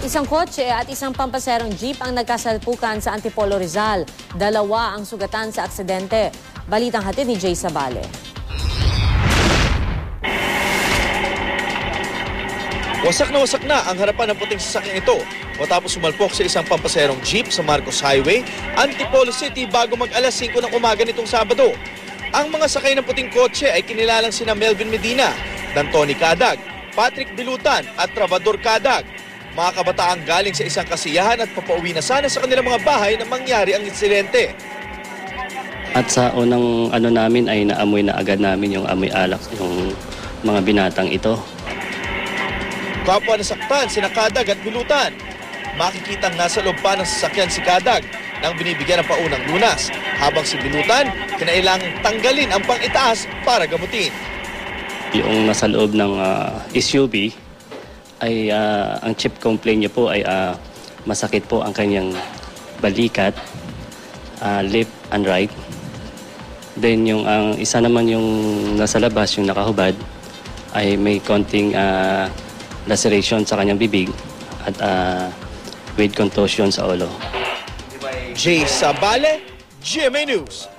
Isang kotse at isang pampaserong jeep ang nagkasalpukan sa Antipolo, Rizal. 2 ang sugatan sa aksidente. Balitang hatid ni Jay Sabale. Wasak na ang harapan ng puting sasakyan ito matapos sumalpok sa isang pampaserong jeep sa Marcos Highway, Antipolo City bago mag-alas 5 ng umaga nitong Sabado. Ang mga sakay ng puting kotse ay kinilalang sina Melvin Medina, Dantoni Cadag, Patrick Bilutan at Travador Cadag. Mga kabataang galing sa isang kasiyahan at papauwi na sana sa kanilang mga bahay na mangyari ang insidente. At sa unang namin ay naamoy na agad namin yung amoy alak, yung mga binatang ito. Kapwa nasaktan sina Cadag at Bilutan. Makikitang nasa loob pa ng sasakyan si Cadag nang binibigyan ng paunang lunas, habang si Bilutan kinailangang tanggalin ang pang-itaas para gamutin. Yung nasa loob ng SUV ay ang chief complaint niya po ay masakit po ang kanyang balikat, left and right. Then yung isa naman yung nasa labas, yung nakahubad, ay may konting laceration sa kanyang bibig at with contusion sa ulo. Jay Sabale, GMA News.